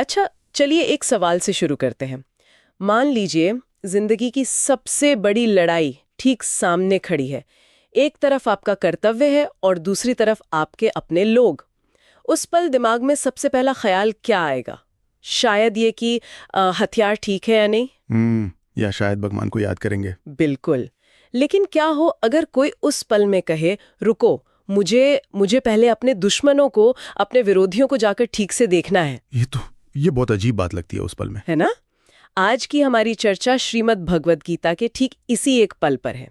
अच्छा, चलिए एक सवाल से शुरू करते हैं। मान लीजिए जिंदगी की सबसे बड़ी लड़ाई ठीक सामने खड़ी है। एक तरफ आपका कर्तव्य है और दूसरी तरफ आपके अपने लोग। उस पल दिमाग में सबसे पहला ख्याल क्या आएगा? शायद ये कि हथियार ठीक है या नहीं। या शायद भगवान को याद करेंगे। बिल्कुल। लेकिन क्या हो अगर कोई उस पल में कहे, रुको, मुझे पहले अपने दुश्मनों को, अपने विरोधियों को जाकर ठीक से देखना है। ये बहुत अजीब बात लगती है उस पल में। है ना? आज की हमारी चर्चा श्रीमद् भगवद गीता के ठीक इसी एक पल पर है।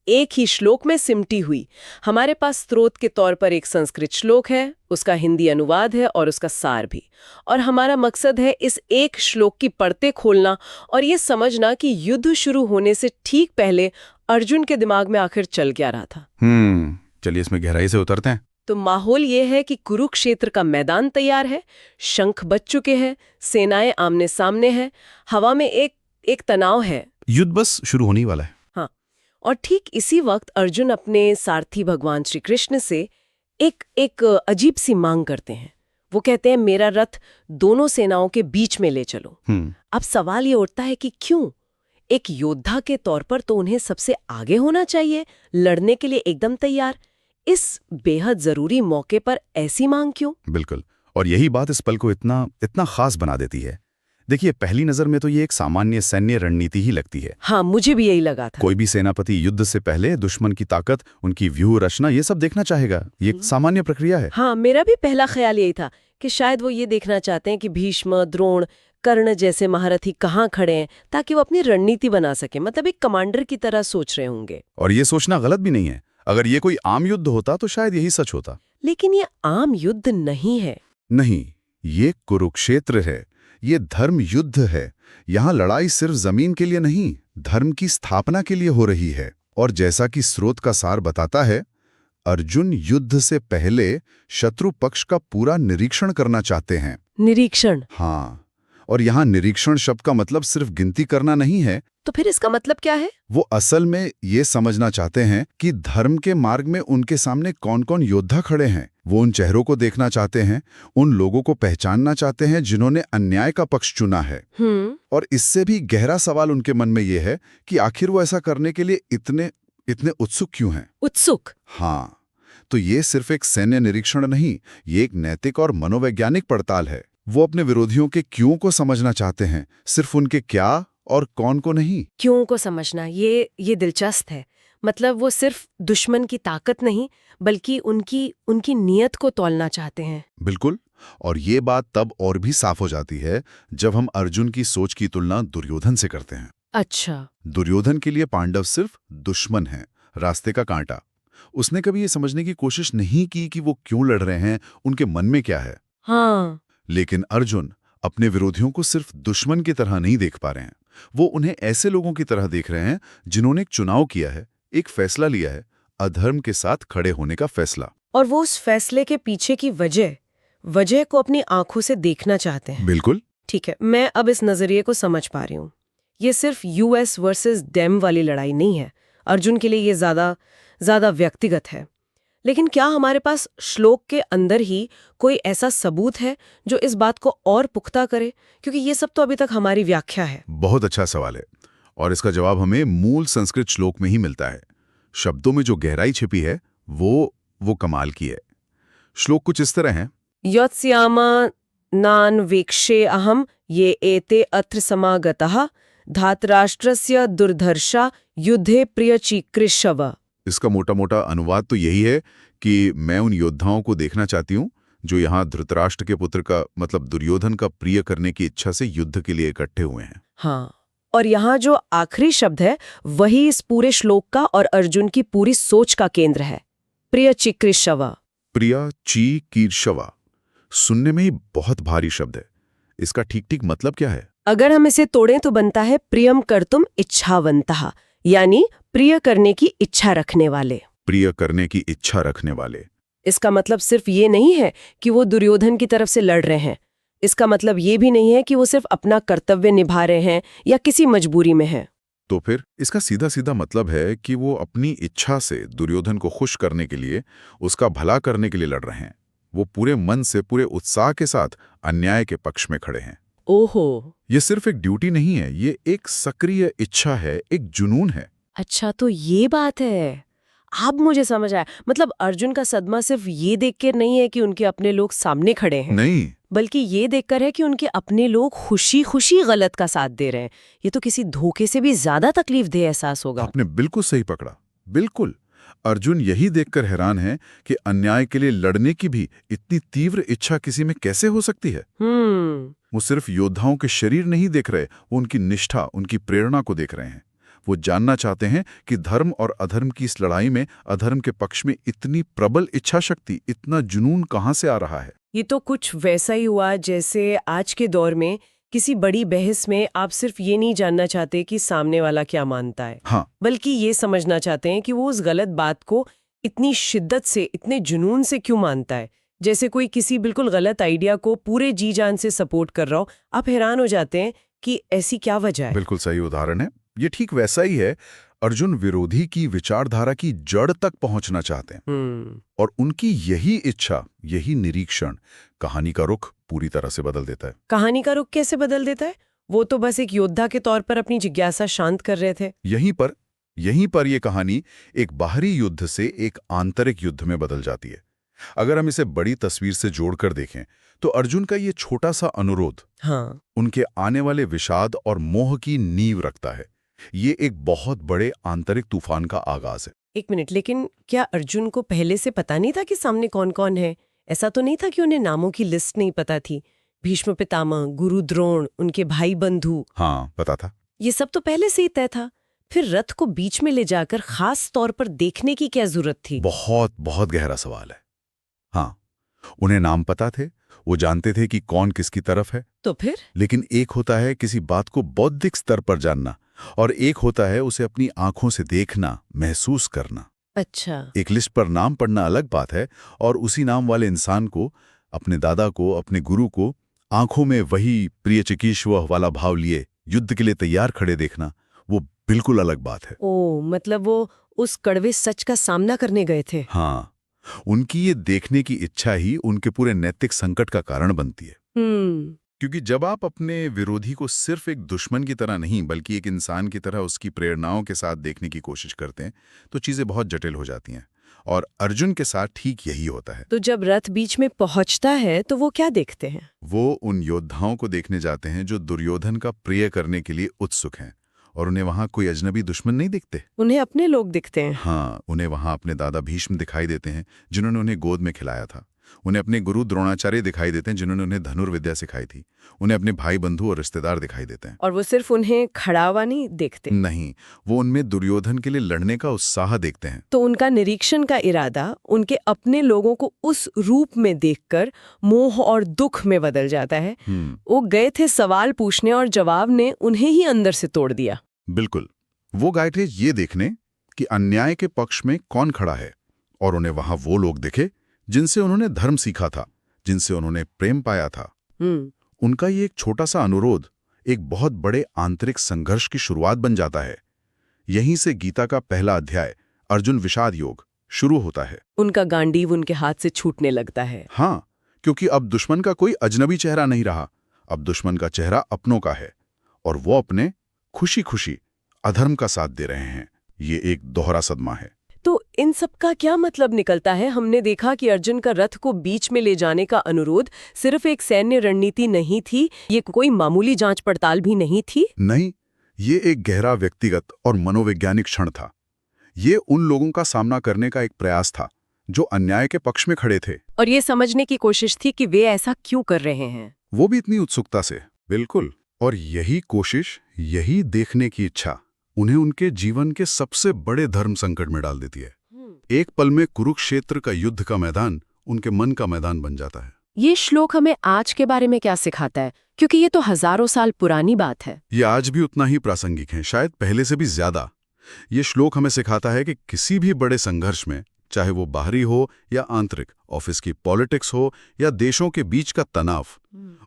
एक ही श्लोक में सिमटी हुई। हमारे पास स्रोत के तौर पर एक संस्कृत श्लोक है, उसका हिंदी अनुवाद है और उसका सार भी। और हमारा मकसद है इस एक श्लोक की परतें खोलना और ये समझना कि युद्ध शुरू होने से ठीक पहले अर्जुन के दिमाग में आखिर चल क्या रहा था। चलिए इसमें गहराई से उतरते हैं। तो माहौल ये है कि कुरुक्षेत्र का मैदान तैयार है, शंख बज चुके हैं, सेनाएं आमने सामने हैं, हवा में एक तनाव है। युद्ध बस शुरू होने वाला है। हाँ, और ठीक इसी वक्त अर्जुन अपने सारथी भगवान श्री कृष्ण से एक अजीब सी मांग करते हैं। वो कहते हैं, मेरा रथ दोनों सेनाओं के बीच में ले चलो। अब सवाल ये उठता है कि क्यों? एक योद्धा के तौर पर तो उन्हें सबसे आगे होना चाहिए, लड़ने के लिए एकदम तैयार। इस बेहद जरूरी मौके पर ऐसी मांग क्यों? बिल्कुल, और यही बात इस पल को इतना खास बना देती है। देखिए, पहली नजर में तो ये एक सामान्य सैन्य रणनीति ही लगती है। हाँ, मुझे भी यही लगा था। कोई भी सेनापति युद्ध से पहले दुश्मन की ताकत, उनकी व्यूह रचना, ये सब देखना चाहेगा। ये एक सामान्य प्रक्रिया है। हाँ, मेरा भी पहला ख्याल यही था कि शायद वो ये देखना चाहते हैं कि भीष्म, द्रोण, कर्ण जैसे महारथी कहाँ खड़े हैं, ताकि वो अपनी रणनीति बना सके। मतलब एक कमांडर की तरह सोच रहे होंगे। और ये सोचना गलत भी नहीं है। अगर ये कोई आम युद्ध होता तो शायद यही सच होता। लेकिन ये आम युद्ध नहीं है। नहीं, ये कुरुक्षेत्र है। ये धर्म युद्ध है। यहाँ लड़ाई सिर्फ जमीन के लिए नहीं, धर्म की स्थापना के लिए हो रही है। और जैसा कि स्रोत का सार बताता है, अर्जुन युद्ध से पहले शत्रु पक्ष का पूरा निरीक्षण करना चाहते हैं। निरीक्षण? हाँ, और यहाँ निरीक्षण शब्द का मतलब सिर्फ गिनती करना नहीं है। तो फिर इसका मतलब क्या है? वो असल में ये समझना चाहते हैं कि धर्म के मार्ग में उनके सामने कौन कौन योद्धा खड़े हैं। वो उन चेहरों को देखना चाहते हैं, उन लोगों को पहचानना चाहते हैं जिन्होंने अन्याय का पक्ष चुना है। और इससे भी गहरा सवाल उनके मन में ये है कि आखिर वो ऐसा करने के लिए इतने उत्सुक क्यों हैं? उत्सुक? हाँ, तो ये सिर्फ एक सैन्य निरीक्षण नहीं, ये एक नैतिक और मनोवैज्ञानिक पड़ताल है। वो अपने विरोधियों के क्यों को समझना चाहते हैं, सिर्फ उनके क्या और कौन को नहीं। क्यों को समझना, ये दिलचस्प है। मतलब वो सिर्फ दुश्मन की ताकत नहीं, बल्कि उनकी नीयत को तौलना चाहते हैं। बिल्कुल, और ये बात तब और भी साफ हो जाती है जब हम अर्जुन की सोच की तुलना दुर्योधन से करते हैं। अच्छा। दुर्योधन के लिए पांडव सिर्फ दुश्मन हैं, रास्ते का कांटा। उसने कभी ये समझने की कोशिश नहीं की कि वो क्यों लड़ रहे हैं, उनके मन में क्या है। हाँ। लेकिन अर्जुन अपने विरोधियों को सिर्फ दुश्मन की तरह नहीं देख पा रहे हैं। वो उन्हें ऐसे लोगों की तरह देख रहे हैं जिन्होंने एक चुनाव किया है, एक फैसला लिया है, अधर्म के साथ खड़े होने का फैसला। और वो उस फैसले के पीछे की वजह को अपनी आंखों से देखना चाहते हैं। बिल्कुल। ठीक है, मैं अब इस नजरिए को समझ पा रही हूँ। ये सिर्फ यूएस वर्सेस डेम वाली लड़ाई नहीं है। अर्जुन के लिए ये ज्यादा व्यक्तिगत है। लेकिन क्या हमारे पास श्लोक के अंदर ही कोई ऐसा सबूत है जो इस बात को और पुख्ता करे? क्योंकि ये सब तो अभी तक हमारी व्याख्या है। बहुत अच्छा सवाल है, और इसका जवाब हमें मूल संस्कृत श्लोक में ही मिलता है। शब्दों में जो गहराई छिपी है वो कमाल की है। श्लोक कुछ इस तरह है। योत्स्यामा नान वेक्षे अहम ये एते अत्र समागतः धातराष्ट्रस्य दुर्धर्षा युद्धे प्रियचिकृषव। इसका मोटा मोटा अनुवाद तो यही है कि मैं उन योद्धाओं को देखना चाहती हूँ जो यहाँ धृतराष्ट्र के पुत्र का, मतलब दुर्योधन का प्रिय करने की इच्छा से युद्ध के लिए इकट्ठे हुए हैं। हाँ, और यहाँ जो आखिरी शब्द है वही इस पूरे श्लोक का और अर्जुन की पूरी सोच का केंद्र है। प्रियचिकृषव। प्रियचिकीर्षव सुनने में ही बहुत भारी शब्द है। इसका ठीक मतलब क्या है? अगर हम इसे तोड़ें तो बनता है प्रियम कर्तुम इच्छावन्तः, यानी प्रिय करने की इच्छा रखने वाले। प्रिय करने की इच्छा रखने वाले। इसका मतलब सिर्फ ये नहीं है कि वो दुर्योधन की तरफ से लड़ रहे हैं। इसका मतलब ये भी नहीं है कि वो सिर्फ अपना कर्तव्य निभा रहे हैं या किसी मजबूरी में हैं। तो फिर इसका सीधा मतलब है कि वो अपनी इच्छा से दुर्योधन को खुश करने के लिए, उसका भला करने के लिए लड़ रहे हैं। वो पूरे मन से, पूरे उत्साह के साथ अन्याय के पक्ष में खड़े हैं। ओहो। ये सिर्फ एक ड्यूटी नहीं है, ये एक सक्रिय इच्छा है, एक जुनून है। अच्छा, तो ये बात है। अब मुझे समझ आया। मतलब अर्जुन का सदमा सिर्फ ये देख कर नहीं है कि उनके अपने लोग सामने खड़े हैं, नहीं, बल्कि ये देखकर है कि उनके अपने लोग खुशी खुशी गलत का साथ दे रहे हैं। ये तो किसी धोखे से भी ज्यादा तकलीफदेह एहसास होगा। आपने बिल्कुल सही पकड़ा। बिल्कुल। अर्जुन यही देखकर हैरान है कि अन्याय के लिए लड़ने की भी इतनी तीव्र इच्छा किसी में कैसे हो सकती है। वो सिर्फ योद्धाओं के शरीर नहीं देख रहे, वो उनकी निष्ठा, उनकी प्रेरणा को देख रहे हैं। वो जानना चाहते हैं कि धर्म और अधर्म की इस लड़ाई में अधर्म के पक्ष में इतनी प्रबल इच्छा शक्ति, इतना जुनून कहाँ से आ रहा है। ये तो कुछ वैसा ही हुआ जैसे आज के दौर में किसी बड़ी बहस में आप सिर्फ ये नहीं जानना चाहते कि सामने वाला क्या मानता है, हाँ, बल्कि ये समझना चाहते हैं कि वो उस गलत बात को इतनी शिद्दत से, इतने जुनून से क्यों मानता है। जैसे कोई किसी बिल्कुल गलत आइडिया को पूरे जी जान से सपोर्ट कर रहा हो, आप हैरान हो जाते हैं कि ऐसी क्या वजह है। बिल्कुल सही उदाहरण है। ये ठीक वैसा ही है। अर्जुन विरोधी की विचारधारा की जड़ तक पहुंचना चाहते हैं, और उनकी यही इच्छा, यही निरीक्षण कहानी का रुख पूरी तरह से बदल देता है। कहानी का रुख कैसे बदल देता है? वो तो बस एक योद्धा के तौर पर अपनी जिज्ञासा शांत कर रहे थे। यहीं पर ये कहानी एक बाहरी युद्ध से एक आंतरिक युद्ध में बदल जाती है। अगर हम इसे बड़ी तस्वीर से जोड़कर देखें तो अर्जुन का ये छोटा सा अनुरोध, हाँ, उनके आने वाले विषाद और मोह की नींव रखता है। ये एक बहुत बड़े आंतरिक तूफान का आगाज है। एक मिनट, लेकिन क्या अर्जुन को पहले से पता नहीं था कि सामने कौन कौन है? ऐसा तो नहीं था कि उन्हें नामों की लिस्ट नहीं पता थी? भीष्म पितामह, गुरु द्रोण, उनके भाई बंधु। हाँ, पता था। ये सब तो पहले से ही तय था। फिर रथ को बीच में ले जाकर खास तौर पर देखने की क्या जरूरत थी? बहुत बहुत गहरा सवाल है। हाँ, उन्हें नाम पता थे, वो जानते थे कि कौन किसकी तरफ है। तो फिर? लेकिन एक होता है किसी बात को बौद्धिक स्तर पर जानना, और एक होता है उसे अपनी आंखों से देखना, महसूस करना। अच्छा। एक लिस्ट पर नाम पढ़ना अलग बात है, और उसी नाम वाले इंसान को, अपने दादा को, अपने गुरु को, आंखों में वही प्रिय चिकीर्षव वाला भाव लिए युद्ध के लिए तैयार खड़े देखना, वो बिल्कुल अलग बात है। ओ, मतलब वो उस कड़वे सच का सामना करने गए थे। हाँ, उनकी ये देखने की इच्छा ही उनके पूरे नैतिक संकट का कारण बनती है। क्योंकि जब आप अपने विरोधी को सिर्फ एक दुश्मन की तरह नहीं, बल्कि एक इंसान की तरह उसकी प्रेरणाओं के साथ देखने की कोशिश करते हैं, तो चीजें बहुत जटिल हो जाती हैं। और अर्जुन के साथ ठीक यही होता है। तो जब रथ बीच में पहुंचता है तो वो क्या देखते हैं? वो उन योद्धाओं को देखने जाते हैं जो दुर्योधन का प्रिय करने के लिए उत्सुक हैं, और उन्हें वहां कोई अजनबी दुश्मन नहीं दिखते। उन्हें अपने लोग दिखते हैं। हाँ, उन्हें वहां अपने दादा भीष्म दिखाई देते हैं, जिन्होंने उन्हें गोद में खिलाया था। उन्हें अपने गुरु द्रोणाचार्य दिखाई देते हैं, जिन्होंने उन्हें धनुर्विद्या सिखाई थी। उन्हें अपने भाई बंधु और रिश्तेदार दिखाई देते हैं। और वो सिर्फ उन्हें खड़ा हुआ नहीं देखते। नहीं, वो उनमें दुर्योधन के लिए लड़ने का उत्साह देखते हैं। तो उनका निरीक्षण का इरादा उनके अपने लोगों को उस रूप में देखकर मोह और दुख में बदल जाता है। वो गए थे सवाल पूछने, और जवाब ने उन्हें ही अंदर से तोड़ दिया। बिल्कुल, वो गए थे ये देखने कि अन्याय के पक्ष में कौन खड़ा है, और उन्हें वहां वो लोग दिखे जिनसे उन्होंने धर्म सीखा था, जिनसे उन्होंने प्रेम पाया था। उनका ये एक छोटा सा अनुरोध एक बहुत बड़े आंतरिक संघर्ष की शुरुआत बन जाता है। यहीं से गीता का पहला अध्याय, अर्जुन विषाद योग, शुरू होता है। उनका गांडीव उनके हाथ से छूटने लगता है। हाँ, क्योंकि अब दुश्मन का कोई अजनबी चेहरा नहीं रहा, अब दुश्मन का चेहरा अपनों का है, और वो अपने खुशी खुशी अधर्म का साथ दे रहे हैं। ये एक दोहरा सदमा है। तो इन सब का क्या मतलब निकलता है? हमने देखा कि अर्जुन का रथ को बीच में ले जाने का अनुरोध सिर्फ एक सैन्य रणनीति नहीं थी, ये कोई मामूली जांच पड़ताल भी नहीं थी। नहीं, ये एक गहरा व्यक्तिगत और मनोवैज्ञानिक क्षण था। ये उन लोगों का सामना करने का एक प्रयास था जो अन्याय के पक्ष में खड़े थे, और ये समझने की कोशिश थी कि वे ऐसा क्यों कर रहे हैं, वो भी इतनी उत्सुकता से। बिल्कुल, और यही कोशिश, यही देखने की इच्छा उन्हें उनके जीवन के सबसे बड़े धर्म संकट में डाल देती है। एक पल में कुरुक्षेत्र का युद्ध का मैदान उनके मन का मैदान बन जाता है। ये श्लोक हमें आज के बारे में क्या सिखाता है? क्योंकि ये तो हजारों साल पुरानी बात है। ये आज भी उतना ही प्रासंगिक है, शायद पहले से भी ज्यादा। ये श्लोक हमें सिखाता है कि किसी भी बड़े संघर्ष में, चाहे वो बाहरी हो या आंतरिक, ऑफिस की पॉलिटिक्स हो या देशों के बीच का तनाव,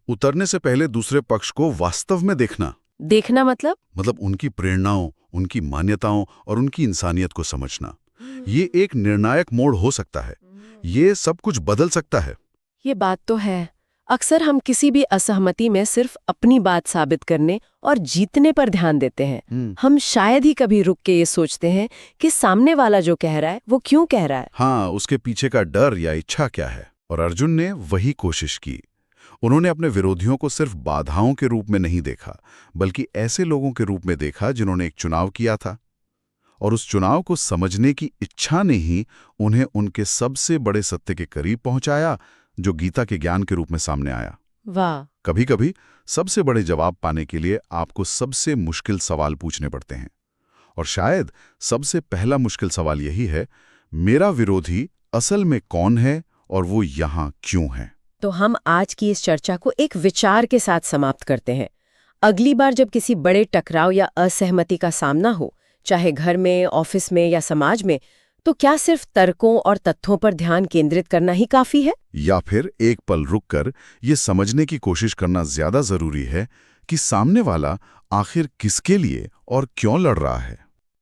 उतरने से पहले दूसरे पक्ष को वास्तव में देखना मतलब उनकी प्रेरणाओं, उनकी मान्यताओं और उनकी इंसानियत को समझना। ये एक निर्णायक मोड़ हो सकता है। ये सब कुछ बदल सकता है। ये बात तो है। अक्सर हम किसी भी असहमति में सिर्फ अपनी बात साबित करने और जीतने पर ध्यान देते हैं। हम शायद ही कभी रुक के ये सोचते हैं कि सामने वाला जो कह रहा है वो क्यों कह रहा है। हाँ, उसके पीछे का डर या इच्छा क्या है। और अर्जुन ने वही कोशिश की। उन्होंने अपने विरोधियों को सिर्फ बाधाओं के रूप में नहीं देखा, बल्कि ऐसे लोगों के रूप में देखा जिन्होंने एक चुनाव किया था। और उस चुनाव को समझने की इच्छा ने ही उन्हें उनके सबसे बड़े सत्य के करीब पहुंचाया, जो गीता के ज्ञान के रूप में सामने आया। वाह। कभी कभी सबसे बड़े जवाब पाने के लिए आपको सबसे मुश्किल सवाल पूछने पड़ते हैं। और शायद सबसे पहला मुश्किल सवाल यही है, मेरा विरोधी असल में कौन है और वो यहाँ क्यों है। तो हम आज की इस चर्चा को एक विचार के साथ समाप्त करते हैं। अगली बार जब किसी बड़े टकराव या असहमति का सामना हो, चाहे घर में, ऑफिस में या समाज में, तो क्या सिर्फ तर्कों और तथ्यों पर ध्यान केंद्रित करना ही काफी है? या फिर एक पल रुककर ये समझने की कोशिश करना ज्यादा जरूरी है कि सामने वाला आखिर किसके लिए और क्यों लड़ रहा है।